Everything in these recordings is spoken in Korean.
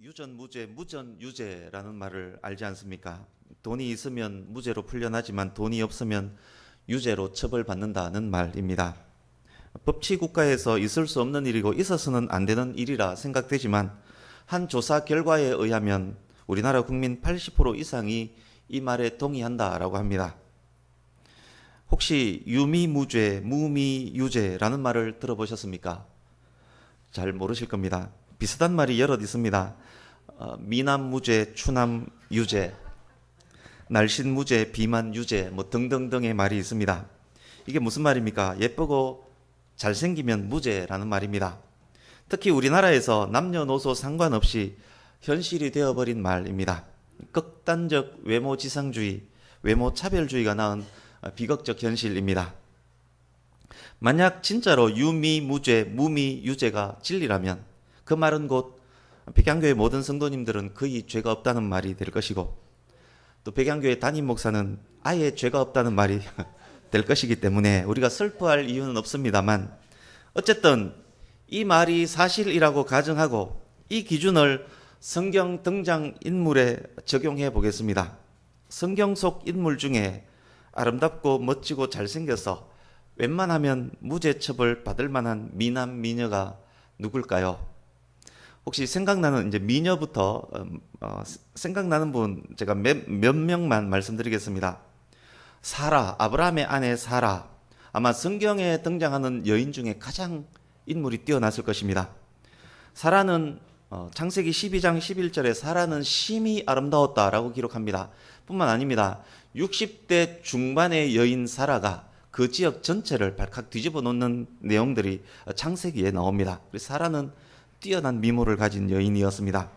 유전무죄, 무전유죄라는 말을 알지 않습니까? 돈이 있으면 무죄로 풀려나지만 돈이 없으면 유죄로 처벌받는다는 말입니다. 법치국가에서 있을 수 없는 일이고 있어서는 안 되는 일이라 생각되지만 한 조사 결과에 의하면 우리나라 국민 80% 이상이 이 말에 동의한다라고 합니다. 혹시 유미무죄, 무미유죄라는 말을 들어보셨습니까? 잘 모르실 겁니다. 비슷한 말이 여럿 있습니다. 미남무죄, 추남유죄, 날씬무죄, 비만유죄 등등등의 말이 있습니다. 이게 무슨 말입니까? 예쁘고 잘생기면 무죄라는 말입니다. 특히 우리나라에서 남녀노소 상관없이 현실이 되어버린 말입니다. 극단적 외모지상주의, 외모차별주의가 낳은 비극적 현실입니다. 만약 진짜로 유미무죄, 무미유죄가 진리라면 그 말은 곧 백양교회 모든 성도님들은 거의 죄가 없다는 말이 될 것이고 또 백양교회 담임 목사는 아예 죄가 없다는 말이 될 것이기 때문에 우리가 슬퍼할 이유는 없습니다만 어쨌든 이 말이 사실이라고 가정하고 이 기준을 성경 등장 인물에 적용해 보겠습니다. 성경 속 인물 중에 아름답고 멋지고 잘생겨서 웬만하면 무죄 처벌 받을 만한 미남 미녀가 누굴까요? 혹시 생각나는 이제 미녀부터 생각나는 분 제가 몇 명만 말씀드리겠습니다. 사라, 아브라함의 아내 사라, 아마 성경에 등장하는 여인 중에 가장 인물이 뛰어났을 것입니다. 사라는 창세기 12장 11절에 사라는 심히 아름다웠다라고 기록합니다. 뿐만 아닙니다. 60대 중반의 여인 사라가 그 지역 전체를 발칵 뒤집어 놓는 내용들이 창세기에 나옵니다. 그래서 사라는 뛰어난 미모를 가진 여인이었습니다.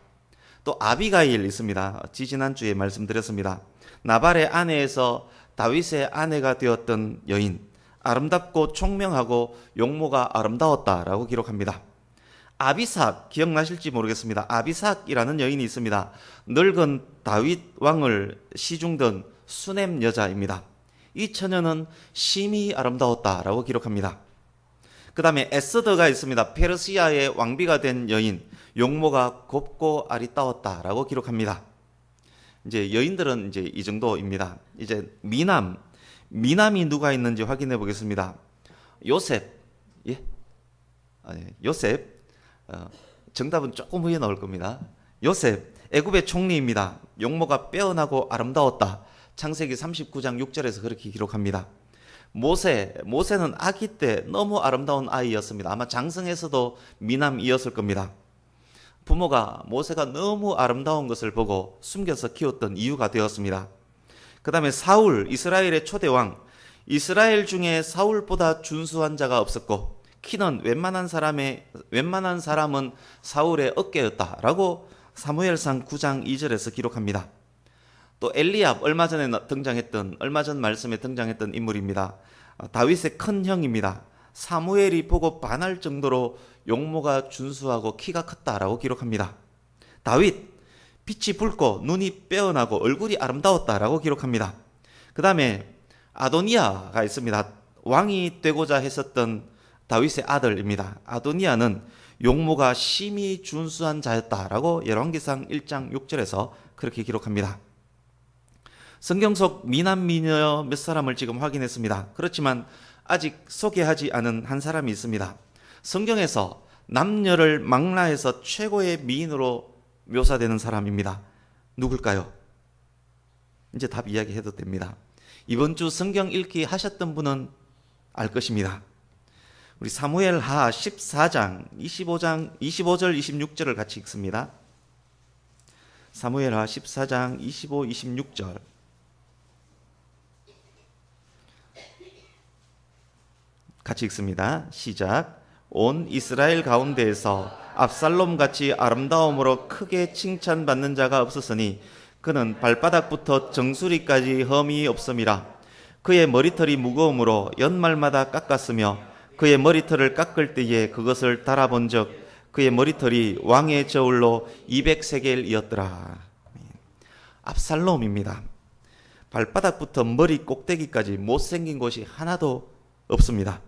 또 아비가일 있습니다. 지지난주에 말씀드렸습니다. 나발의 아내에서 다윗의 아내가 되었던 여인, 아름답고 총명하고 용모가 아름다웠다라고 기록합니다. 아비삭 기억나실지 모르겠습니다. 아비삭이라는 여인이 있습니다. 늙은 다윗 왕을 시중던 수넴 여자입니다. 이 처녀는 심히 아름다웠다라고 기록합니다. 그 다음에 에스더가 있습니다. 페르시아의 왕비가 된 여인, 용모가 곱고 아리따웠다라고 기록합니다. 이제 여인들은 이제 이 정도입니다. 이제 미남이 누가 있는지 확인해 보겠습니다. 요셉, 예? 요셉, 정답은 조금 후에 나올 겁니다. 요셉, 애굽의 총리입니다. 용모가 빼어나고 아름다웠다. 창세기 39장 6절에서 그렇게 기록합니다. 모세는 아기 때 너무 아름다운 아이였습니다. 아마 장성에서도 미남이었을 겁니다. 부모가 모세가 너무 아름다운 것을 보고 숨겨서 키웠던 이유가 되었습니다. 그 다음에 사울, 이스라엘의 초대왕, 이스라엘 중에 사울보다 준수한 자가 없었고 키는 웬만한 사람은 사울의 어깨였다라고 사무엘상 9장 2절에서 기록합니다. 또 엘리압, 얼마 전 말씀에 등장했던 인물입니다. 다윗의 큰 형입니다. 사무엘이 보고 반할 정도로 용모가 준수하고 키가 컸다라고 기록합니다. 다윗, 빛이 붉고 눈이 빼어나고 얼굴이 아름다웠다라고 기록합니다. 그 다음에 아도니아가 있습니다. 왕이 되고자 했었던 다윗의 아들입니다. 아도니아는 용모가 심히 준수한 자였다라고 열왕기상 1장 6절에서 그렇게 기록합니다. 성경 속 미남 미녀 몇 사람을 지금 확인했습니다. 그렇지만 아직 소개하지 않은 한 사람이 있습니다. 성경에서 남녀를 망라해서 최고의 미인으로 묘사되는 사람입니다. 누굴까요? 이제 답 이야기해도 됩니다. 이번 주 성경 읽기 하셨던 분은 알 것입니다. 우리 사무엘하 14장 25절 26절을 같이 읽습니다. 사무엘하 14장 25, 26절 같이 읽습니다. 시작. 온 이스라엘 가운데에서 압살롬같이 아름다움으로 크게 칭찬받는 자가 없었으니 그는 발바닥부터 정수리까지 흠이 없음이라. 그의 머리털이 무거움으로 연말마다 깎았으며 그의 머리털을 깎을 때에 그것을 달아본 적 그의 머리털이 왕의 저울로 200세겔이었더라. 압살롬입니다. 발바닥부터 머리 꼭대기까지 못생긴 곳이 하나도 없습니다.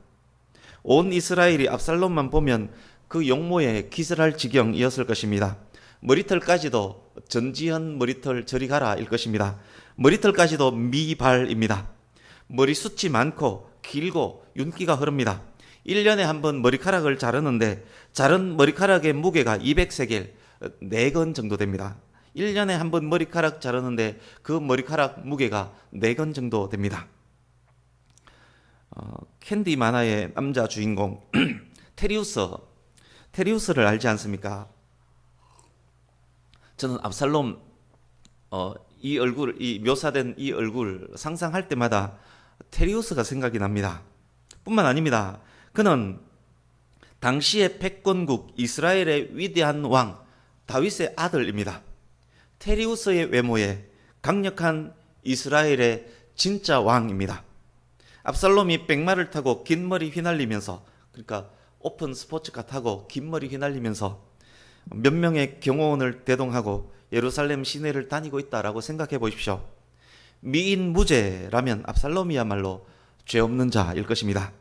온 이스라엘이 압살롬만 보면 그 용모에 기절할 지경이었을 것입니다. 머리털까지도 전지현 머리털 저리 가라일 것입니다. 머리털까지도 미발입니다. 머리숱이 많고 길고 윤기가 흐릅니다. 1년에 한 번 머리카락을 자르는데 자른 머리카락의 무게가 200세겔, 4건 정도 됩니다. 1년에 한 번 머리카락 자르는데 그 머리카락 무게가 4건 정도 됩니다. 캔디 만화의 남자 주인공 테리우스를 알지 않습니까? 저는 압살롬 이 얼굴, 이 묘사된 이 얼굴 상상할 때마다 테리우스가 생각이 납니다. 뿐만 아닙니다. 그는 당시의 패권국 이스라엘의 위대한 왕 다윗의 아들입니다. 테리우스의 외모에 강력한 이스라엘의 진짜 왕입니다. 압살롬이 백마를 타고 긴 머리 휘날리면서, 그러니까 오픈 스포츠카 타고 긴 머리 휘날리면서 몇 명의 경호원을 대동하고 예루살렘 시내를 다니고 있다라고 생각해 보십시오. 미인 무죄라면 압살롬이야말로 죄 없는 자일 것입니다.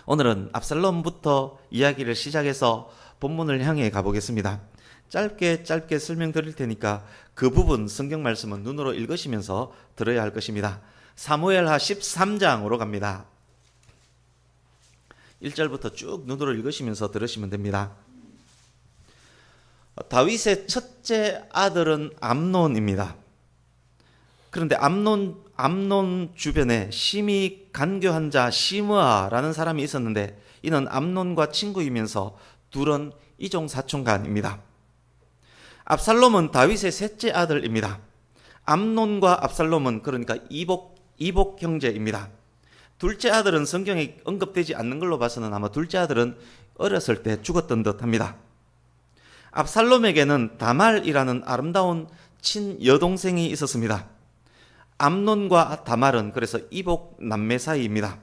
오늘은 압살롬부터 이야기를 시작해서 본문을 향해 가보겠습니다. 짧게 설명드릴 테니까 그 부분 성경 말씀은 눈으로 읽으시면서 들어야 할 것입니다. 사무엘하 13장으로 갑니다. 1절부터 쭉 눈으로 읽으시면서 들으시면 됩니다. 다윗의 첫째 아들은 암논입니다. 그런데 암논 주변에 심히 간교한 자 시므아라는 사람이 있었는데 이는 암논과 친구이면서 둘은 이종 사촌간입니다. 압살롬은 다윗의 셋째 아들입니다. 암논과 압살롬은 그러니까 이복 형제입니다. 둘째 아들은 성경에 언급되지 않는 걸로 봐서는 아마 둘째 아들은 어렸을 때 죽었던 듯합니다. 압살롬에게는 다말이라는 아름다운 친여동생이 있었습니다. 암논과 다말은 그래서 이복 남매 사이입니다.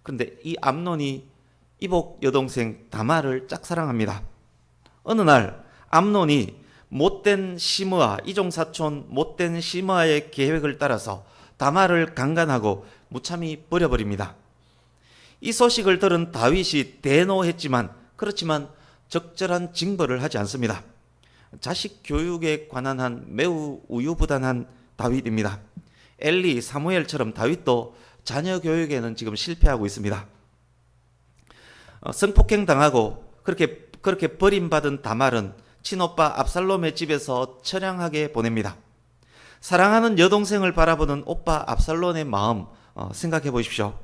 그런데 이 암논이 이복 여동생 다말을 짝사랑합니다. 어느 날 암논이 못된 시므아, 이종사촌 못된 시므아의 계획을 따라서 다말을 강간하고 무참히 버려버립니다. 이 소식을 들은 다윗이 대노했지만 그렇지만 적절한 징벌을 하지 않습니다. 자식 교육에 관한 한 매우 우유부단한 다윗입니다. 엘리, 사무엘처럼 다윗도 자녀 교육에는 지금 실패하고 있습니다. 성폭행 당하고 그렇게 버림받은 다말은 친오빠 압살롬의 집에서 처량하게 보냅니다. 사랑하는 여동생을 바라보는 오빠 압살롬의 마음 생각해 보십시오.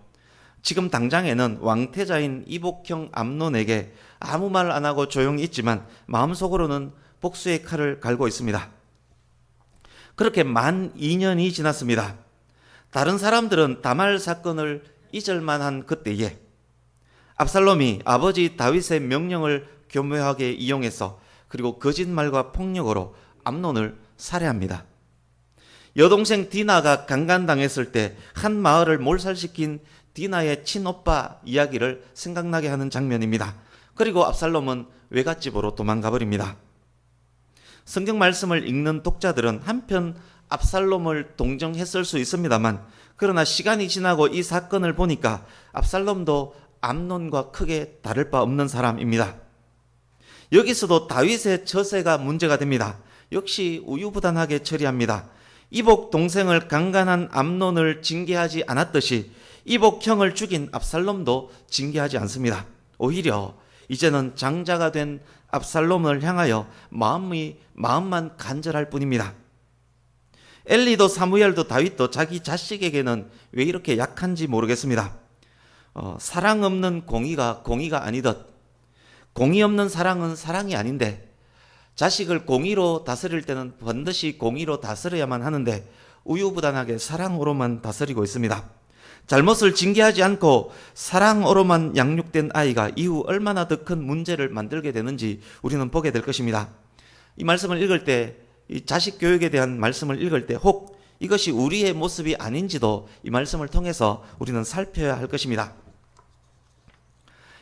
지금 당장에는 왕태자인 이복형 암논에게 아무 말 안 하고 조용히 있지만 마음속으로는 복수의 칼을 갈고 있습니다. 그렇게 만 2년이 지났습니다. 다른 사람들은 다말 사건을 잊을만한 그때에 압살롬이 아버지 다윗의 명령을 교묘하게 이용해서 그리고 거짓말과 폭력으로 암논을 살해합니다. 여동생 디나가 강간당했을 때 한 마을을 몰살시킨 디나의 친오빠 이야기를 생각나게 하는 장면입니다. 그리고 압살롬은 외갓집으로 도망가 버립니다. 성경 말씀을 읽는 독자들은 한편 압살롬을 동정했을 수 있습니다만 그러나 시간이 지나고 이 사건을 보니까 압살롬도 암논과 크게 다를 바 없는 사람입니다. 여기서도 다윗의 처세가 문제가 됩니다. 역시 우유부단하게 처리합니다. 이복 동생을 강간한 암논을 징계하지 않았듯이 이복 형을 죽인 압살롬도 징계하지 않습니다. 오히려 이제는 장자가 된 압살롬을 향하여 마음만 간절할 뿐입니다. 엘리도 사무엘도 다윗도 자기 자식에게는 왜 이렇게 약한지 모르겠습니다. 사랑 없는 공의가 아니듯 공의 없는 사랑은 사랑이 아닌데 자식을 공의로 다스릴 때는 반드시 공의로 다스려야만 하는데 우유부단하게 사랑으로만 다스리고 있습니다. 잘못을 징계하지 않고 사랑으로만 양육된 아이가 이후 얼마나 더 큰 문제를 만들게 되는지 우리는 보게 될 것입니다. 이 말씀을 읽을 때, 이 자식 교육에 대한 말씀을 읽을 때 혹 이것이 우리의 모습이 아닌지도 이 말씀을 통해서 우리는 살펴야 할 것입니다.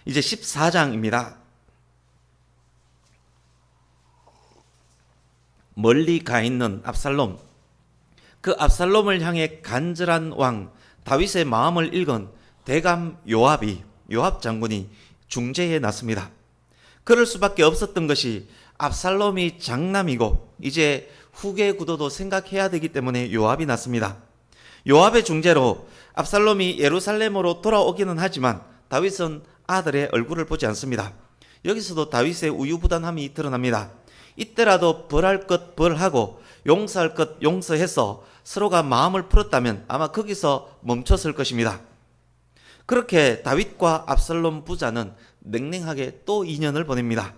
이제 14장입니다. 멀리 가 있는 압살롬, 그 압살롬을 향해 간절한 왕 다윗의 마음을 읽은 대감 요압 장군이 중재에 났습니다. 그럴 수밖에 없었던 것이 압살롬이 장남이고 이제 후계 구도도 생각해야 되기 때문에 요압이 났습니다. 요압의 중재로 압살롬이 예루살렘으로 돌아오기는 하지만 다윗은 아들의 얼굴을 보지 않습니다. 여기서도 다윗의 우유부단함이 드러납니다. 이때라도 벌할 것 벌하고 용서할 것 용서해서 서로가 마음을 풀었다면 아마 거기서 멈췄을 것입니다. 그렇게 다윗과 압살롬 부자는 냉랭하게 또 인연을 보냅니다.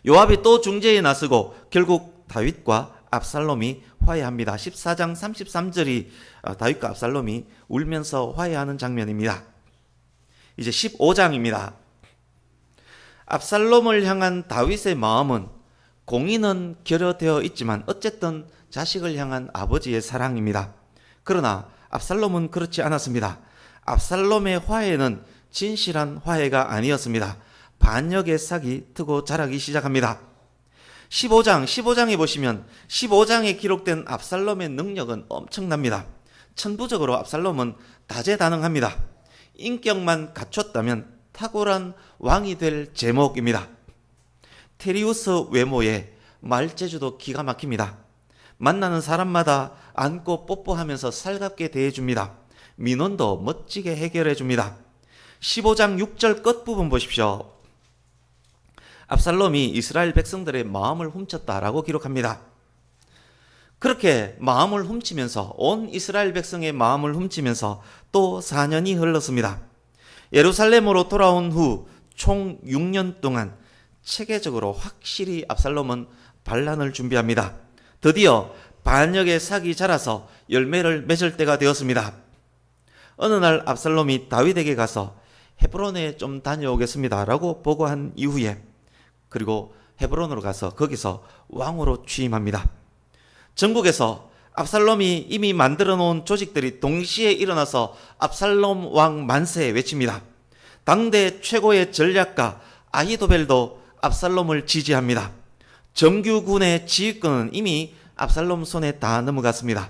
요압이 또 중재에 나서고 결국 다윗과 압살롬이 화해합니다. 14장 33절이 다윗과 압살롬이 울면서 화해하는 장면입니다. 이제 15장입니다. 압살롬을 향한 다윗의 마음은 공의는 결여되어 있지만 어쨌든 자식을 향한 아버지의 사랑입니다. 그러나 압살롬은 그렇지 않았습니다. 압살롬의 화해는 진실한 화해가 아니었습니다. 반역의 싹이 트고 자라기 시작합니다. 15장에 보시면 15장에 기록된 압살롬의 능력은 엄청납니다. 천부적으로 압살롬은 다재다능합니다. 인격만 갖췄다면 탁월한 왕이 될 제목입니다. 테리우스 외모에 말재주도 기가 막힙니다. 만나는 사람마다 안고 뽀뽀하면서 살갑게 대해줍니다. 민원도 멋지게 해결해줍니다. 15장 6절 끝부분 보십시오. 압살롬이 이스라엘 백성들의 마음을 훔쳤다라고 기록합니다. 그렇게 마음을 훔치면서 온 이스라엘 백성의 마음을 훔치면서 또 4년이 흘렀습니다. 예루살렘으로 돌아온 후 총 6년 동안 체계적으로 확실히 압살롬은 반란을 준비합니다. 드디어 반역의 싹이 자라서 열매를 맺을 때가 되었습니다. 어느 날 압살롬이 다윗에게 가서 헤브론에 좀 다녀오겠습니다 라고 보고한 이후에 그리고 헤브론으로 가서 거기서 왕으로 취임합니다. 전국에서 압살롬이 이미 만들어 놓은 조직들이 동시에 일어나서 압살롬 왕 만세 외칩니다. 당대 최고의 전략가 아히도벨도 압살롬을 지지합니다. 정규군의 지휘권은 이미 압살롬 손에 다 넘어갔습니다.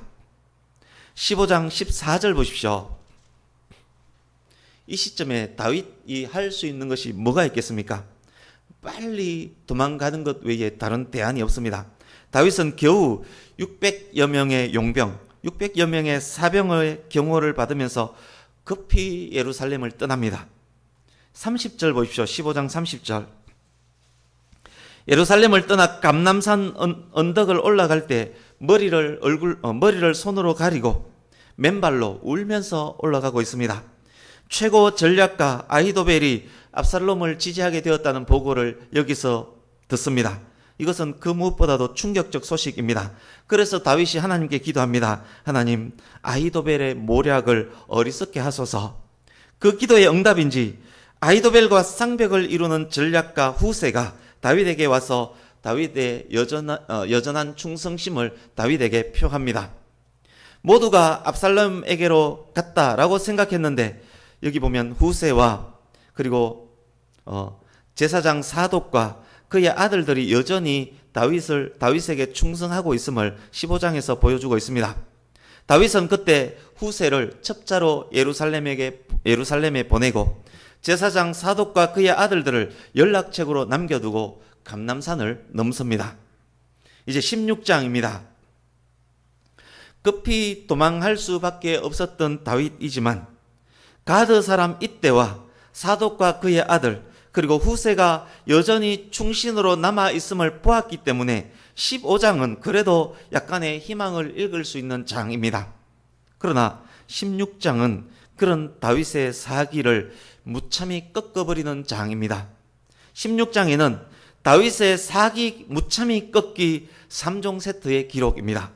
15장 14절 보십시오. 이 시점에 다윗이 할 수 있는 것이 뭐가 있겠습니까? 빨리 도망가는 것 외에 다른 대안이 없습니다. 다윗은 겨우 600여 명의 용병, 600여 명의 사병의 경호를 받으면서 급히 예루살렘을 떠납니다. 30절 보십시오. 15장 30절. 예루살렘을 떠나 감람산 언덕을 올라갈 때 머리를 손으로 가리고 맨발로 울면서 올라가고 있습니다. 최고 전략가 아히도벨이 압살롬을 지지하게 되었다는 보고를 여기서 듣습니다. 이것은 그 무엇보다도 충격적 소식입니다. 그래서 다윗이 하나님께 기도합니다. 하나님, 아히도벨의 모략을 어리석게 하소서. 그 기도의 응답인지 아히도벨과 쌍벽을 이루는 전략가 후세가 다윗에게 와서 다윗의 여전한 충성심을 다윗에게 표합니다. 모두가 압살롬에게로 갔다라고 생각했는데 여기 보면 후세와 그리고 제사장 사독과 그의 아들들이 여전히 다윗에게 충성하고 있음을 15장에서 보여주고 있습니다. 다윗은 그때 후세를 첩자로 예루살렘에 보내고 제사장 사독과 그의 아들들을 연락책으로 남겨두고 감람산을 넘습니다. 이제 16장입니다. 급히 도망할 수밖에 없었던 다윗이지만 가드 사람 이때와 사독과 그의 아들 그리고 후세가 여전히 충신으로 남아있음을 보았기 때문에 15장은 그래도 약간의 희망을 읽을 수 있는 장입니다. 그러나 16장은 그런 다윗의 사기를 무참히 꺾어버리는 장입니다. 16장에는 다윗의 사기 무참히 꺾기 3종 세트의 기록입니다.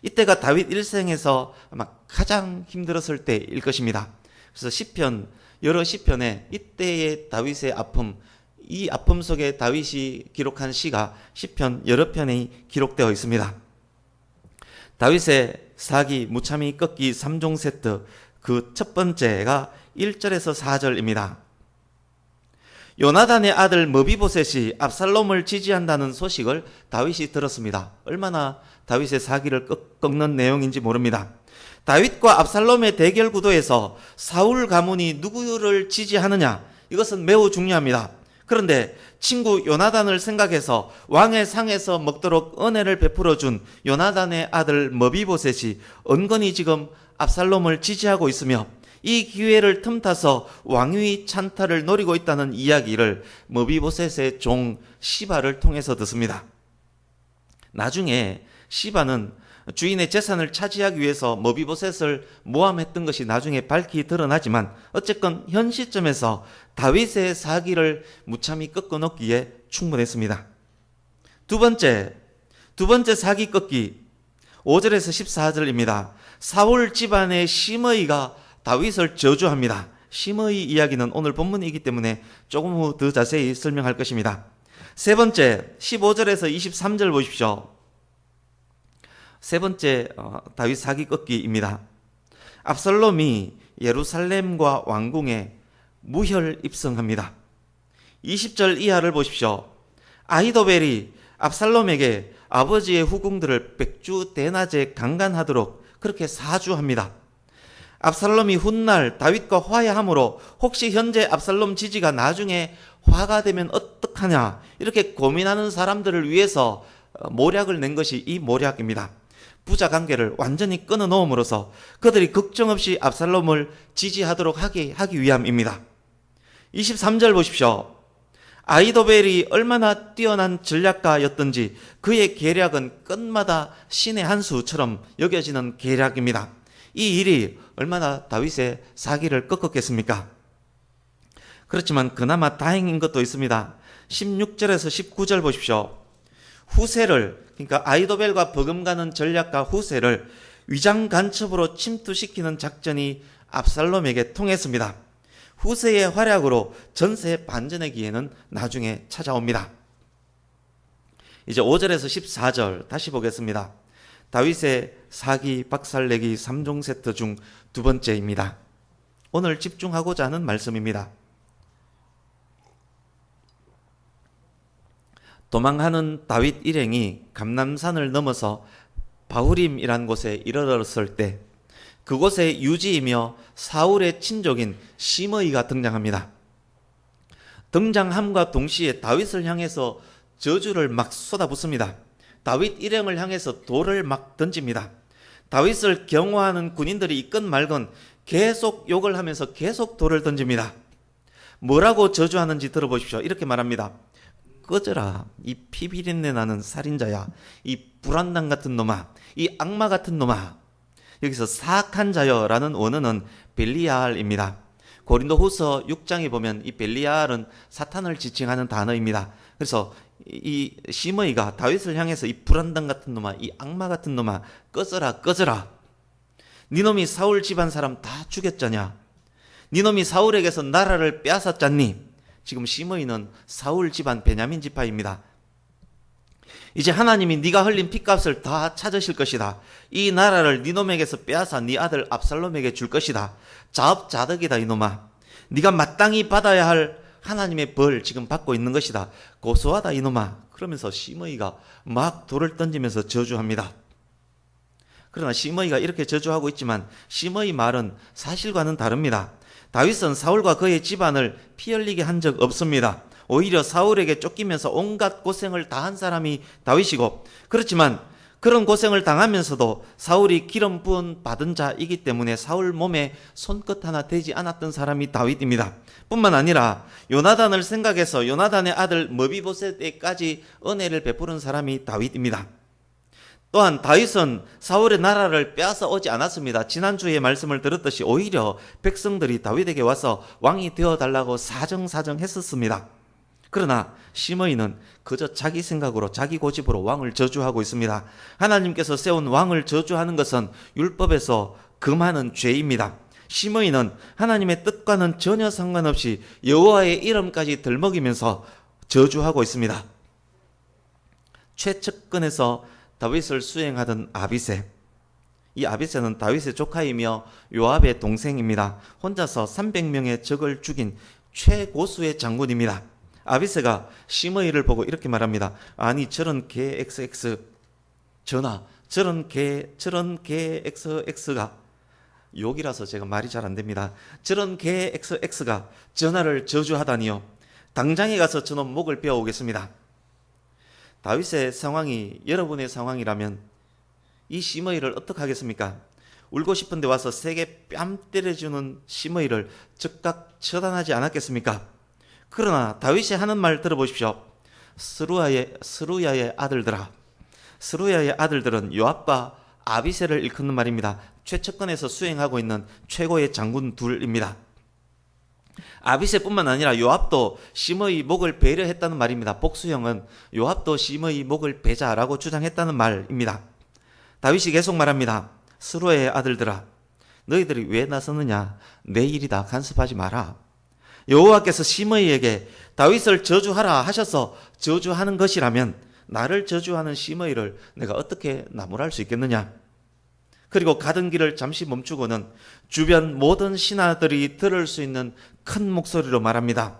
이때가 다윗 일생에서 아마 가장 힘들었을 때일 것입니다. 그래서 시편, 여러 시편에 이때의 다윗의 아픔, 이 아픔 속에 다윗이 기록한 시가 시편 여러 편에 기록되어 있습니다. 다윗의 사기 무참히 꺾기 3종 세트, 그 첫 번째가 1절에서 4절입니다. 요나단의 아들 머비보셋이 압살롬을 지지한다는 소식을 다윗이 들었습니다. 얼마나 다윗의 사기를 꺾는 내용인지 모릅니다. 다윗과 압살롬의 대결 구도에서 사울 가문이 누구를 지지하느냐, 이것은 매우 중요합니다. 그런데 친구 요나단을 생각해서 왕의 상에서 먹도록 은혜를 베풀어 준 요나단의 아들 머비보셋이 은근히 지금 압살롬을 지지하고 있으며 이 기회를 틈타서 왕위 찬탈을 노리고 있다는 이야기를 머비보셋의 종 시바를 통해서 듣습니다. 나중에 시바는 주인의 재산을 차지하기 위해서 머비보셋을 모함했던 것이 나중에 밝히 드러나지만 어쨌건 현 시점에서 다윗의 사기를 무참히 꺾어놓기에 충분했습니다. 두 번째 사기 꺾기 5절에서 14절입니다. 사울 집안의 시므이가 다윗을 저주합니다. 시므이 이야기는 오늘 본문이기 때문에 조금 후 더 자세히 설명할 것입니다. 세 번째 15절에서 23절 보십시오. 세 번째 다윗 사기 꺾기입니다. 압살롬이 예루살렘과 왕궁에 무혈 입성합니다. 20절 이하를 보십시오. 아히도벨이 압살롬에게 아버지의 후궁들을 백주 대낮에 강간하도록 그렇게 사주합니다. 압살롬이 훗날 다윗과 화해함으로 혹시 현재 압살롬 지지가 나중에 화가 되면 어떡하냐 이렇게 고민하는 사람들을 위해서 모략을 낸 것이 이 모략입니다. 부자 관계를 완전히 끊어놓음으로써 그들이 걱정 없이 압살롬을 지지하도록 하기 위함입니다. 23절 보십시오. 아히도벨이 얼마나 뛰어난 전략가였던지 그의 계략은 끝마다 신의 한 수처럼 여겨지는 계략입니다. 이 일이 얼마나 다윗의 사기를 꺾었겠습니까? 그렇지만 그나마 다행인 것도 있습니다. 16절에서 19절 보십시오. 후세를, 그러니까 아히도벨과 버금가는 전략가 후세를 위장 간첩으로 침투시키는 작전이 압살롬에게 통했습니다. 후세의 활약으로 전세 반전의 기회는 나중에 찾아옵니다. 이제 5절에서 14절 다시 보겠습니다. 다윗의 사기 박살내기 3종 세트 중 두 번째입니다. 오늘 집중하고자 하는 말씀입니다. 도망하는 다윗 일행이 감람산을 넘어서 바후림이라는 곳에 이르렀을 때 그곳의 유지이며 사울의 친족인 시므이가 등장합니다. 등장함과 동시에 다윗을 향해서 저주를 막 쏟아붓습니다. 다윗 일행을 향해서 돌을 막 던집니다. 다윗을 경호하는 군인들이 있건 말건 계속 욕을 하면서 계속 돌을 던집니다. 뭐라고 저주하는지 들어보십시오. 이렇게 말합니다. 꺼져라, 이 피비린내 나는 살인자야, 이 불안당 같은 놈아, 이 악마 같은 놈아. 여기서 사악한 자여라는 원어는 벨리알입니다. 고린도후서 6장에 보면 이 벨리알은 사탄을 지칭하는 단어입니다. 그래서 이 시므이가 다윗을 향해서 이 불안당 같은 놈아, 이 악마 같은 놈아, 꺼져라, 꺼져라. 니놈이 사울 집안 사람 다 죽였잖냐? 니놈이 사울에게서 나라를 빼앗았잖니? 지금 시므이는 사울 집안 베냐민 지파입니다. 이제 하나님이 네가 흘린 핏값을 다 찾으실 것이다. 이 나라를 니놈에게서 빼앗아 네 아들 압살롬에게 줄 것이다. 자업자득이다 이놈아. 네가 마땅히 받아야 할 하나님의 벌 지금 받고 있는 것이다. 고소하다 이놈아. 그러면서 시므이가 막 돌을 던지면서 저주합니다. 그러나 시므이가 이렇게 저주하고 있지만 시므이 말은 사실과는 다릅니다. 다윗은 사울과 그의 집안을 피 흘리게 한 적 없습니다. 오히려 사울에게 쫓기면서 온갖 고생을 다한 사람이 다윗이고, 그렇지만 그런 고생을 당하면서도 사울이 기름 부은 받은 자이기 때문에 사울 몸에 손끝 하나 대지 않았던 사람이 다윗입니다. 뿐만 아니라 요나단을 생각해서 요나단의 아들 머비보셋에까지 은혜를 베푸는 사람이 다윗입니다. 또한 다윗은 사울의 나라를 빼앗아 오지 않았습니다. 지난주에 말씀을 들었듯이 오히려 백성들이 다윗에게 와서 왕이 되어달라고 사정했었습니다. 그러나 시므이는 그저 자기 생각으로 자기 고집으로 왕을 저주하고 있습니다. 하나님께서 세운 왕을 저주하는 것은 율법에서 금하는 죄입니다. 시므이는 하나님의 뜻과는 전혀 상관없이 여호와의 이름까지 들먹이면서 저주하고 있습니다. 최측근에서 다윗을 수행하던 아비새, 이 아비새는 다윗의 조카이며 요압의 동생입니다. 혼자서 300명의 적을 죽인 최고수의 장군입니다. 아비새가 시므이를 보고 이렇게 말합니다. 아니 저런 개 XX 전하, 저런 개 XX가, 욕이라서 제가 말이 잘 안 됩니다. 저런 개 XX가 전하를 저주하다니요. 당장에 가서 저놈 목을 베어 오겠습니다. 다윗의 상황이 여러분의 상황이라면 이 시므이를 어떻게 하겠습니까? 울고 싶은데 와서 세게 뺨 때려주는 시므이를 즉각 처단하지 않았겠습니까? 그러나 다윗이 하는 말 들어보십시오. 스루야의 아들들아. 스루야의 아들들은 요압과 아비새를 일컫는 말입니다. 최측근에서 수행하고 있는 최고의 장군 둘입니다. 아비새뿐만 아니라 요압도 시므이 목을 베려했다는 말입니다. 복수형은 요압도 시므이 목을 베자라고 주장했다는 말입니다. 다윗이 계속 말합니다. 스루야의 아들들아, 너희들이 왜 나서느냐? 내 일이다. 간섭하지 마라. 여호와께서 시므이에게 다윗을 저주하라 하셔서 저주하는 것이라면 나를 저주하는 시므이를 내가 어떻게 나무랄 수 있겠느냐? 그리고 가던 길을 잠시 멈추고는 주변 모든 신하들이 들을 수 있는 큰 목소리로 말합니다.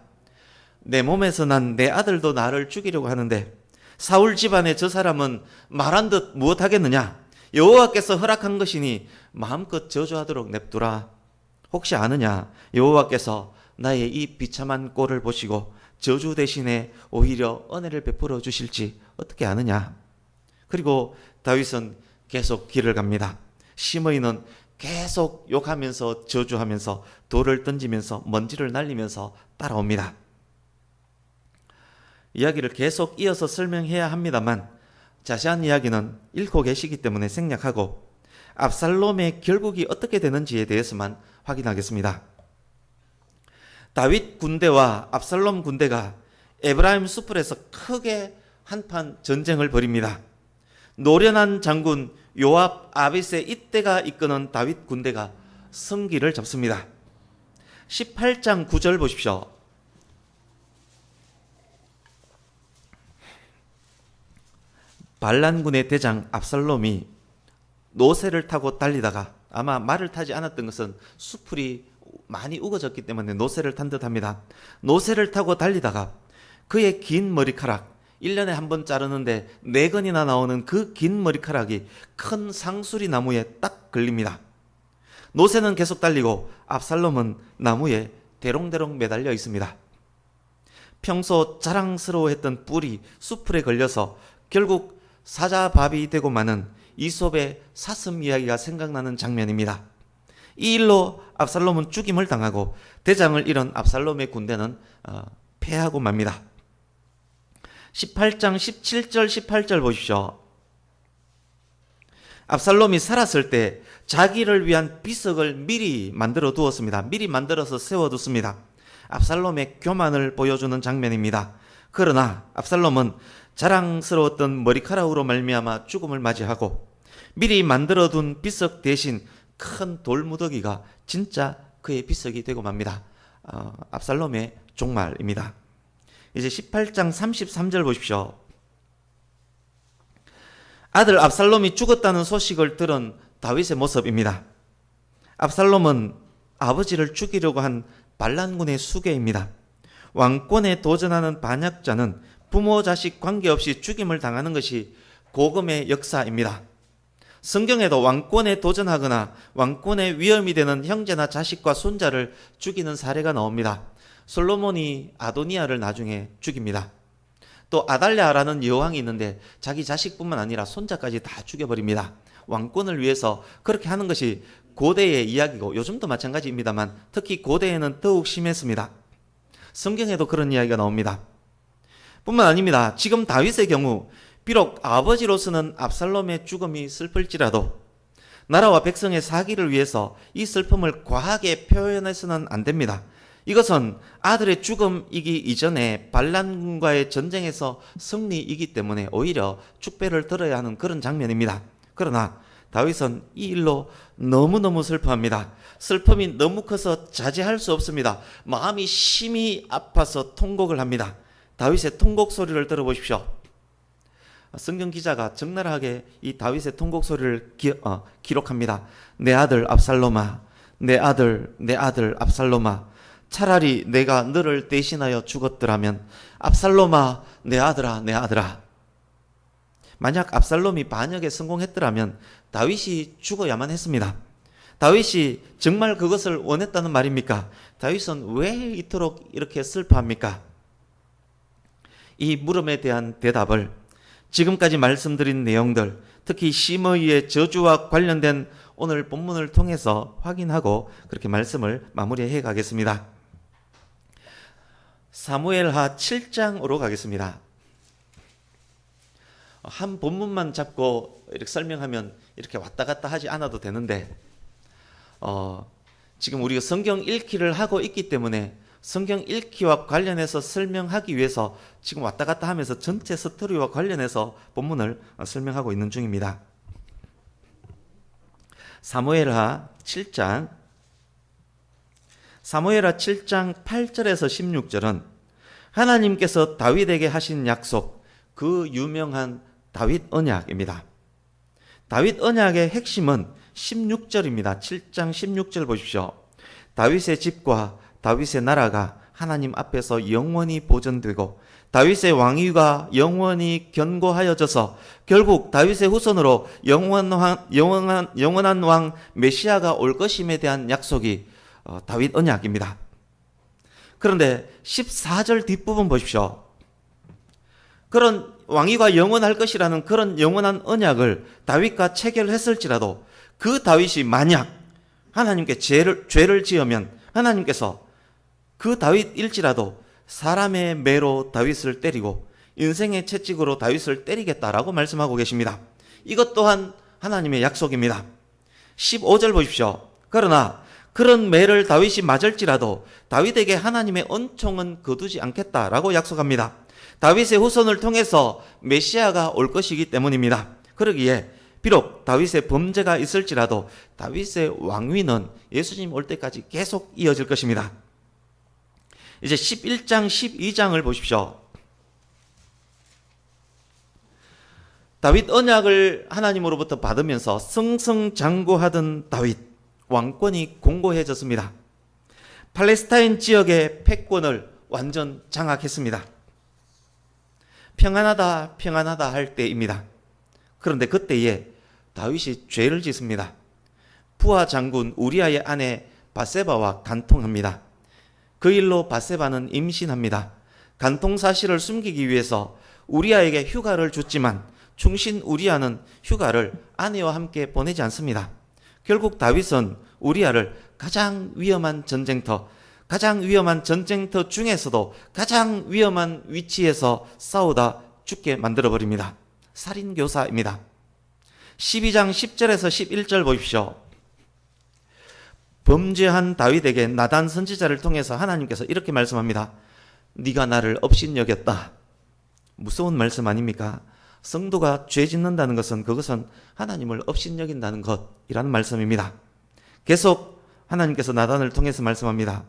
내 몸에서 난 내 아들도 나를 죽이려고 하는데 사울 집안의 저 사람은 말한 듯 무엇하겠느냐? 여호와께서 허락한 것이니 마음껏 저주하도록 냅두라. 혹시 아느냐? 여호와께서 나의 이 비참한 꼴을 보시고 저주 대신에 오히려 은혜를 베풀어 주실지 어떻게 아느냐? 그리고 다윗은 계속 길을 갑니다. 시므이는 계속 욕하면서 저주하면서 돌을 던지면서 먼지를 날리면서 따라옵니다. 이야기를 계속 이어서 설명해야 합니다만 자세한 이야기는 읽고 계시기 때문에 생략하고 압살롬의 결국이 어떻게 되는지에 대해서만 확인하겠습니다. 다윗 군대와 압살롬 군대가 에브라임 수풀에서 크게 한판 전쟁을 벌입니다. 노련한 장군 요압, 아비새 이때가 이끄는 다윗 군대가 승기를 잡습니다. 18장 9절 보십시오. 반란군의 대장 압살롬이 노새를 타고 달리다가 아마 말을 타지 않았던 것은 수풀이 많이 우거졌기 때문에 노새를 탄 듯합니다. 노새를 타고 달리다가 그의 긴 머리카락 1년에 한 번 자르는데 4건이나 나오는 그 긴 머리카락이 큰 상수리 나무에 딱 걸립니다. 노새는 계속 달리고 압살롬은 나무에 대롱대롱 매달려 있습니다. 평소 자랑스러워했던 뿔이 수풀에 걸려서 결국 사자밥이 되고 마는 이솝의 사슴 이야기가 생각나는 장면입니다. 이 일로 압살롬은 죽임을 당하고 대장을 잃은 압살롬의 군대는 패하고 맙니다. 18장 17절 18절 보십시오. 압살롬이 살았을 때 자기를 위한 비석을 미리 만들어 두었습니다. 미리 만들어서 세워뒀습니다. 압살롬의 교만을 보여주는 장면입니다. 그러나 압살롬은 자랑스러웠던 머리카락으로 말미암아 죽음을 맞이하고 미리 만들어둔 비석 대신 큰 돌무더기가 진짜 그의 비석이 되고 맙니다. 압살롬의 종말입니다. 이제 18장 33절 보십시오. 아들 압살롬이 죽었다는 소식을 들은 다윗의 모습입니다. 압살롬은 아버지를 죽이려고 한 반란군의 수괴입니다. 왕권에 도전하는 반역자는 부모 자식 관계없이 죽임을 당하는 것이 고금의 역사입니다. 성경에도 왕권에 도전하거나 왕권에 위험이 되는 형제나 자식과 손자를 죽이는 사례가 나옵니다. 솔로몬이 아도니아를 나중에 죽입니다. 또 아달랴라는 여왕이 있는데 자기 자식뿐만 아니라 손자까지 다 죽여버립니다. 왕권을 위해서 그렇게 하는 것이 고대의 이야기고 요즘도 마찬가지입니다만 특히 고대에는 더욱 심했습니다. 성경에도 그런 이야기가 나옵니다. 뿐만 아닙니다. 지금 다윗의 경우 비록 아버지로서는 압살롬의 죽음이 슬플지라도 나라와 백성의 사기를 위해서 이 슬픔을 과하게 표현해서는 안 됩니다. 이것은 아들의 죽음이기 이전에 반란군과의 전쟁에서 승리이기 때문에 오히려 축배를 들어야 하는 그런 장면입니다. 그러나 다윗은 이 일로 너무너무 슬퍼합니다. 슬픔이 너무 커서 자제할 수 없습니다. 마음이 심히 아파서 통곡을 합니다. 다윗의 통곡 소리를 들어보십시오. 성경 기자가 적나라하게 이 다윗의 통곡 소리를 기록합니다. 내 아들 압살롬아, 내 아들 압살롬아, 차라리 내가 너를 대신하여 죽었더라면 압살롬아, 내 아들아. 만약 압살롬이 반역에 성공했더라면 다윗이 죽어야만 했습니다. 다윗이 정말 그것을 원했다는 말입니까? 다윗은 왜 이토록 이렇게 슬퍼합니까? 이 물음에 대한 대답을 지금까지 말씀드린 내용들, 특히 시므이의 저주와 관련된 오늘 본문을 통해서 확인하고 그렇게 말씀을 마무리해 가겠습니다. 사무엘하 7장으로 가겠습니다. 한 본문만 잡고 이렇게 설명하면 이렇게 왔다 갔다 하지 않아도 되는데 지금 우리가 성경 읽기를 하고 있기 때문에 성경 읽기와 관련해서 설명하기 위해서 지금 왔다 갔다 하면서 전체 스토리와 관련해서 본문을 설명하고 있는 중입니다. 사무엘하 7장 8절에서 16절은 하나님께서 다윗에게 하신 약속, 그 유명한 다윗 언약입니다. 다윗 언약의 핵심은 16절입니다. 7장 16절 보십시오. 다윗의 집과 다윗의 나라가 하나님 앞에서 영원히 보존되고 다윗의 왕위가 영원히 견고하여져서 결국 다윗의 후손으로 영원한 왕 메시아가 올 것임에 대한 약속이 다윗 언약입니다. 그런데 14절 뒷부분 보십시오. 그런 왕위가 영원할 것이라는 그런 영원한 언약을 다윗과 체결했을지라도 그 다윗이 만약 하나님께 죄를 지으면 하나님께서 그 다윗일지라도 사람의 매로 다윗을 때리고 인생의 채찍으로 다윗을 때리겠다라고 말씀하고 계십니다. 이것 또한 하나님의 약속입니다. 15절 보십시오. 그러나 그런 매를 다윗이 맞을지라도 다윗에게 하나님의恩총은 거두지 않겠다라고 약속합니다. 다윗의 후손을 통해서 메시아가 올 것이기 때문입니다. 그러기에 비록 다윗의 범죄가 있을지라도 다윗의 왕위는 예수님 올 때까지 계속 이어질 것입니다. 이제 11장 12장을 보십시오. 다윗 언약을 하나님으로부터 받으면서 승승장구하던 다윗, 왕권이 공고해졌습니다. 팔레스타인 지역의 패권을 완전 장악했습니다. 평안하다 할 때입니다. 그런데 그때에 다윗이 죄를 짓습니다. 부하 장군 우리아의 아내 바세바와 간통합니다. 그 일로 바세바는 임신합니다. 간통 사실을 숨기기 위해서 우리아에게 휴가를 줬지만 충신 우리아는 휴가를 아내와 함께 보내지 않습니다. 결국 다윗은 우리아를 가장 위험한 전쟁터 중에서도 가장 위험한 위치에서 싸우다 죽게 만들어버립니다. 살인교사입니다. 12장 10절에서 11절 보십시오. 범죄한 다윗에게 나단 선지자를 통해서 하나님께서 이렇게 말씀합니다. 네가 나를 업신여겼다. 무서운 말씀 아닙니까? 성도가 죄 짓는다는 것은 그것은 하나님을 업신여긴다는 것이라는 말씀입니다. 계속 하나님께서 나단을 통해서 말씀합니다.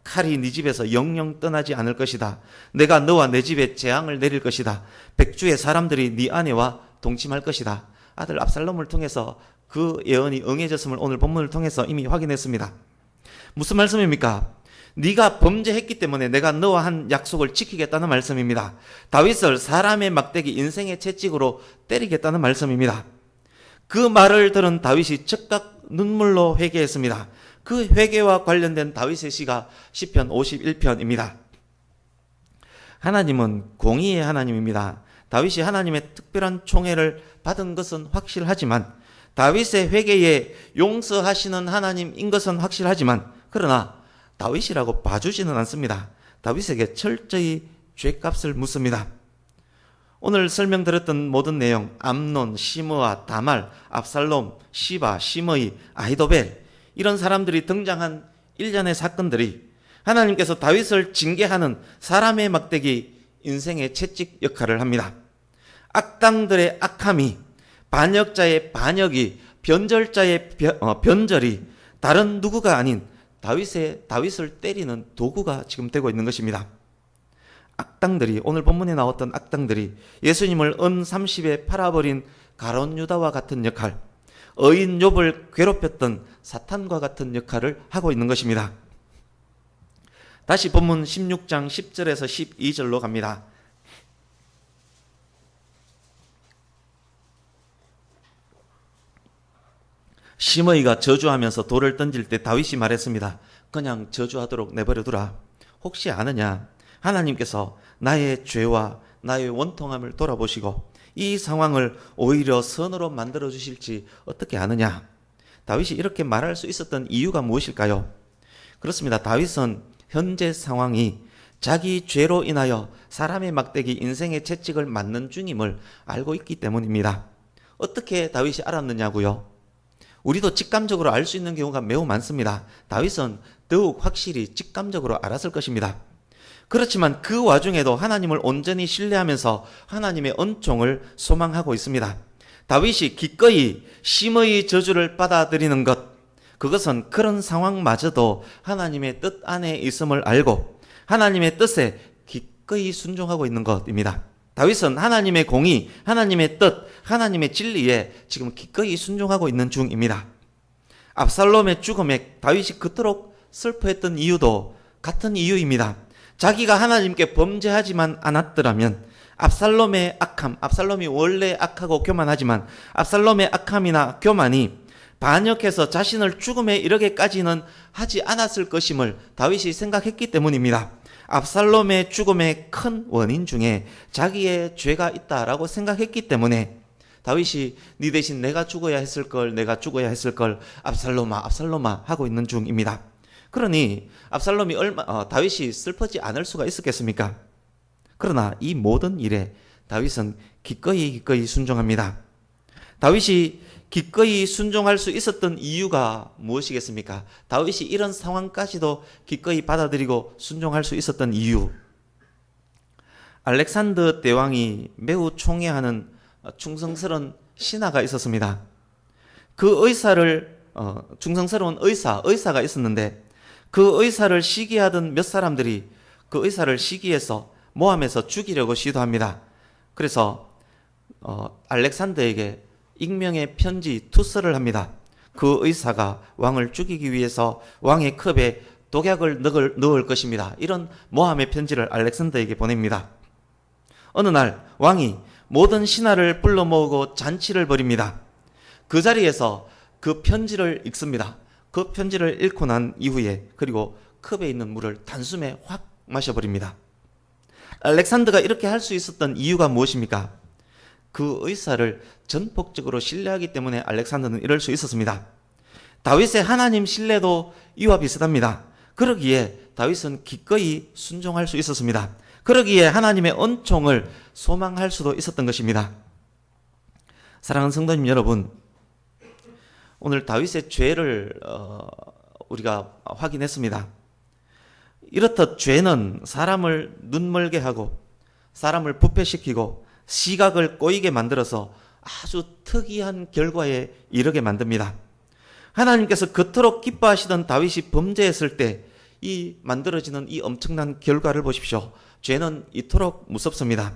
칼이 네 집에서 영영 떠나지 않을 것이다. 내가 너와 내 집에 재앙을 내릴 것이다. 백주의 사람들이 네 아내와 동침할 것이다. 아들 압살롬을 통해서 그 예언이 응해졌음을 오늘 본문을 통해서 이미 확인했습니다. 무슨 말씀입니까? 네가 범죄했기 때문에 내가 너와 한 약속을 지키겠다는 말씀입니다. 다윗을 사람의 막대기 인생의 채찍으로 때리겠다는 말씀입니다. 그 말을 들은 다윗이 즉각 눈물로 회개했습니다. 그 회개와 관련된 다윗의 시가 시편 51편입니다. 하나님은 공의의 하나님입니다. 다윗이 하나님의 특별한 총애를 받은 것은 확실하지만 다윗의 회개에 용서하시는 하나님인 것은 확실하지만 그러나 다윗이라고 봐주지는 않습니다. 다윗에게 철저히 죄값을 묻습니다. 오늘 설명드렸던 모든 내용, 암논, 시므아, 다말, 압살롬, 시바, 시므이, 아히도벨 이런 사람들이 등장한 일련의 사건들이 하나님께서 다윗을 징계하는 사람의 막대기, 인생의 채찍 역할을 합니다. 악당들의 악함이, 반역자의 반역이, 변절자의 변절이 다른 누구가 아닌 다윗을 때리는 도구가 지금 되고 있는 것입니다. 악당들이, 오늘 본문에 나왔던 악당들이 예수님을 은 30에 팔아버린 가룟 유다와 같은 역할, 의인 욥을 괴롭혔던 사탄과 같은 역할을 하고 있는 것입니다. 다시 본문 16장 10절에서 12절로 갑니다. 시므이가 저주하면서 돌을 던질 때 다윗이 말했습니다. 그냥 저주하도록 내버려 두라. 혹시 아느냐? 하나님께서 나의 죄와 나의 원통함을 돌아보시고 이 상황을 오히려 선으로 만들어 주실지 어떻게 아느냐. 다윗이 이렇게 말할 수 있었던 이유가 무엇일까요? 그렇습니다. 다윗은 현재 상황이 자기 죄로 인하여 사람의 막대기 인생의 채찍을 맞는 중임을 알고 있기 때문입니다. 어떻게 다윗이 알았느냐고요? 우리도 직감적으로 알 수 있는 경우가 매우 많습니다. 다윗은 더욱 확실히 직감적으로 알았을 것입니다. 그렇지만 그 와중에도 하나님을 온전히 신뢰하면서 하나님의恩寵을 소망하고 있습니다. 다윗이 기꺼이 심의 저주를 받아들이는 것, 그것은 그런 상황마저도 하나님의 뜻 안에 있음을 알고 하나님의 뜻에 기꺼이 순종하고 있는 것입니다. 다윗은 하나님의 공의, 하나님의 뜻, 하나님의 진리에 지금 기꺼이 순종하고 있는 중입니다. 압살롬의 죽음에 다윗이 그토록 슬퍼했던 이유도 같은 이유입니다. 자기가 하나님께 범죄하지만 않았더라면 압살롬의 악함, 압살롬이 원래 악하고 교만하지만 압살롬의 악함이나 교만이 반역해서 자신을 죽음에 이르게까지는 하지 않았을 것임을 다윗이 생각했기 때문입니다. 압살롬의 죽음의 큰 원인 중에 자기의 죄가 있다라고 생각했기 때문에 다윗이 네 대신 내가 죽어야 했을 걸, 내가 죽어야 했을 걸, 압살롬아, 압살롬아 하고 있는 중입니다. 그러니 압살롬이 다윗이 슬퍼지 않을 수가 있었겠습니까? 그러나 이 모든 일에 다윗은 기꺼이 순종합니다. 다윗이 기꺼이 순종할 수 있었던 이유가 무엇이겠습니까? 다윗이 이런 상황까지도 기꺼이 받아들이고 순종할 수 있었던 이유. 알렉산더 대왕이 매우 총애하는 충성스러운 신하가 있었습니다. 그 충성스러운 의사가 있었는데 그 의사를 시기하던 몇 사람들이 그 의사를 시기해서 모함해서 죽이려고 시도합니다. 그래서 알렉산더에게 익명의 편지 투서를 합니다. 그 의사가 왕을 죽이기 위해서 왕의 컵에 독약을 넣을 것입니다. 이런 모함의 편지를 알렉산더에게 보냅니다. 어느 날 왕이 모든 신하를 불러 모으고 잔치를 벌입니다. 그 자리에서 그 편지를 읽습니다. 그 편지를 읽고 난 이후에 그리고 컵에 있는 물을 단숨에 확 마셔버립니다. 알렉산더가 이렇게 할 수 있었던 이유가 무엇입니까? 그 의사를 전폭적으로 신뢰하기 때문에 알렉산더는 이럴 수 있었습니다. 다윗의 하나님 신뢰도 이와 비슷합니다. 그러기에 다윗은 기꺼이 순종할 수 있었습니다. 그러기에 하나님의恩寵을 소망할 수도 있었던 것입니다. 사랑하는 성도님 여러분, 오늘 다윗의 죄를 우리가 확인했습니다. 이렇듯 죄는 사람을 눈멀게 하고 사람을 부패시키고 시각을 꼬이게 만들어서 아주 특이한 결과에 이르게 만듭니다. 하나님께서 그토록 기뻐하시던 다윗이 범죄했을 때 이 만들어지는 이 엄청난 결과를 보십시오. 죄는 이토록 무섭습니다.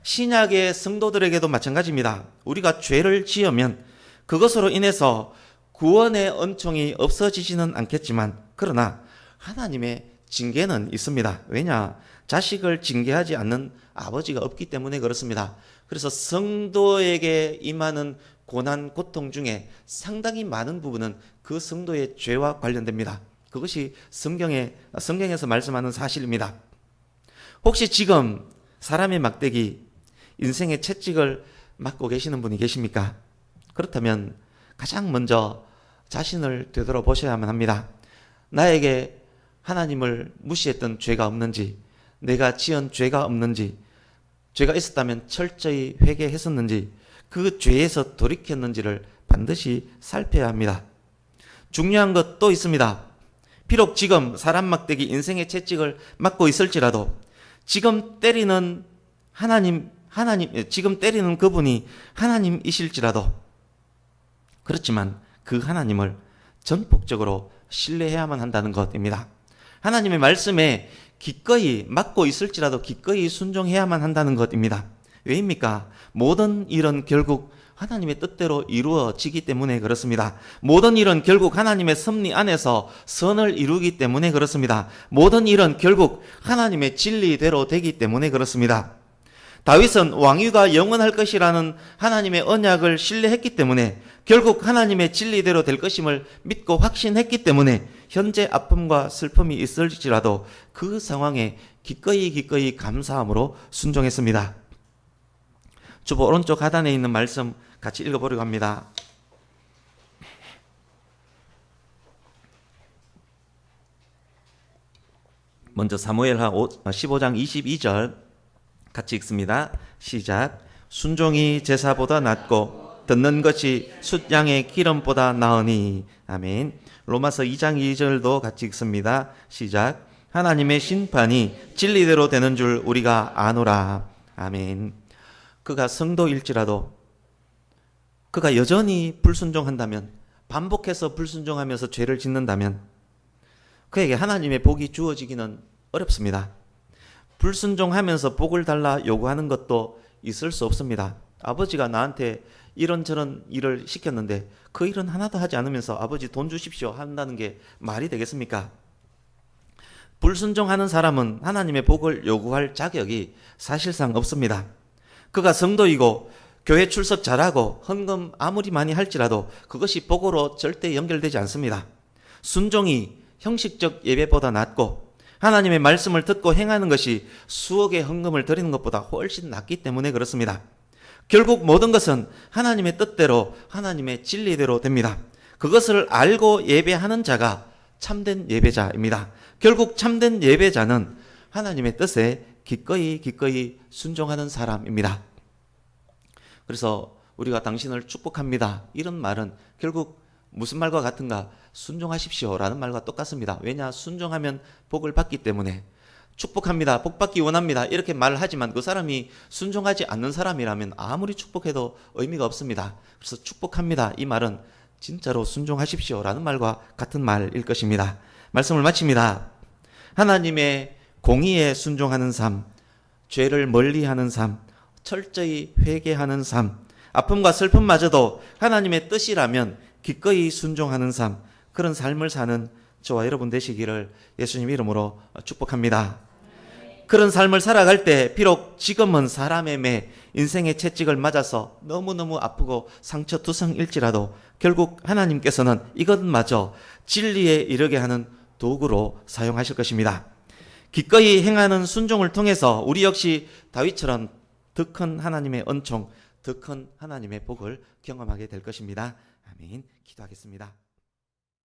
신약의 성도들에게도 마찬가지입니다. 우리가 죄를 지으면 그것으로 인해서 구원의恩寵이 없어지지는 않겠지만 그러나 하나님의 징계는 있습니다. 왜냐? 자식을 징계하지 않는 아버지가 없기 때문에 그렇습니다. 그래서 성도에게 임하는 고난, 고통 중에 상당히 많은 부분은 그 성도의 죄와 관련됩니다. 그것이 성경에서 말씀하는 사실입니다. 혹시 지금 사람의 막대기, 인생의 채찍을 맞고 계시는 분이 계십니까? 그렇다면 가장 먼저 자신을 되돌아보셔야만 합니다. 나에게 하나님을 무시했던 죄가 없는지, 내가 지은 죄가 없는지, 죄가 있었다면 철저히 회개했었는지, 그 죄에서 돌이켰는지를 반드시 살펴야 합니다. 중요한 것 또 있습니다. 비록 지금 사람 막대기 인생의 채찍을 맞고 있을지라도 지금 때리는 지금 때리는 그분이 하나님이실지라도 그렇지만 그 하나님을 전폭적으로 신뢰해야만 한다는 것입니다. 하나님의 말씀에 기꺼이 맞고 있을지라도 기꺼이 순종해야만 한다는 것입니다. 왜입니까? 모든 일은 결국 하나님의 뜻대로 이루어지기 때문에 그렇습니다. 모든 일은 결국 하나님의 섭리 안에서 선을 이루기 때문에 그렇습니다. 모든 일은 결국 하나님의 진리대로 되기 때문에 그렇습니다. 다윗은 왕위가 영원할 것이라는 하나님의 언약을 신뢰했기 때문에 결국 하나님의 진리대로 될 것임을 믿고 확신했기 때문에 현재 아픔과 슬픔이 있을지라도 그 상황에 기꺼이 감사함으로 순종했습니다. 주보 오른쪽 하단에 있는 말씀 같이 읽어보려고 합니다. 먼저 사무엘하 15장 22절 같이 읽습니다. 시작. 순종이 제사보다 낫고 듣는 것이 숫양의 기름보다 나으니. 아멘. 로마서 2장 2절도 같이 읽습니다. 시작. 하나님의 심판이 진리대로 되는 줄 우리가 아노라. 아멘. 그가 성도일지라도 그가 여전히 불순종한다면, 반복해서 불순종하면서 죄를 짓는다면 그에게 하나님의 복이 주어지기는 어렵습니다. 불순종하면서 복을 달라 요구하는 것도 있을 수 없습니다. 아버지가 나한테 이런저런 일을 시켰는데 그 일은 하나도 하지 않으면서 아버지 돈 주십시오 한다는 게 말이 되겠습니까? 불순종하는 사람은 하나님의 복을 요구할 자격이 사실상 없습니다. 그가 성도이고 교회 출석 잘하고 헌금 아무리 많이 할지라도 그것이 복으로 절대 연결되지 않습니다. 순종이 형식적 예배보다 낫고 하나님의 말씀을 듣고 행하는 것이 수억의 헌금을 드리는 것보다 훨씬 낫기 때문에 그렇습니다. 결국 모든 것은 하나님의 뜻대로 하나님의 진리대로 됩니다. 그것을 알고 예배하는 자가 참된 예배자입니다. 결국 참된 예배자는 하나님의 뜻에 기꺼이 순종하는 사람입니다. 그래서 우리가 당신을 축복합니다, 이런 말은 결국 무슨 말과 같은가? 순종하십시오 라는 말과 똑같습니다. 왜냐? 순종하면 복을 받기 때문에. 축복합니다, 복 받기 원합니다, 이렇게 말을 하지만 그 사람이 순종하지 않는 사람이라면 아무리 축복해도 의미가 없습니다. 그래서 축복합니다, 이 말은 진짜로 순종하십시오 라는 말과 같은 말일 것입니다. 말씀을 마칩니다. 하나님의 공의에 순종하는 삶, 죄를 멀리하는 삶, 철저히 회개하는 삶, 아픔과 슬픔마저도 하나님의 뜻이라면 기꺼이 순종하는 삶, 그런 삶을 사는 저와 여러분 되시기를 예수님 이름으로 축복합니다. 그런 삶을 살아갈 때 비록 지금은 사람의 매, 인생의 채찍을 맞아서 너무너무 아프고 상처투성일지라도 결국 하나님께서는 이것마저 진리에 이르게 하는 도구로 사용하실 것입니다. 기꺼이 행하는 순종을 통해서 우리 역시 다윗처럼 더 큰 하나님의 은총, 더 큰 하나님의 복을 경험하게 될 것입니다. 아멘. 기도하겠습니다.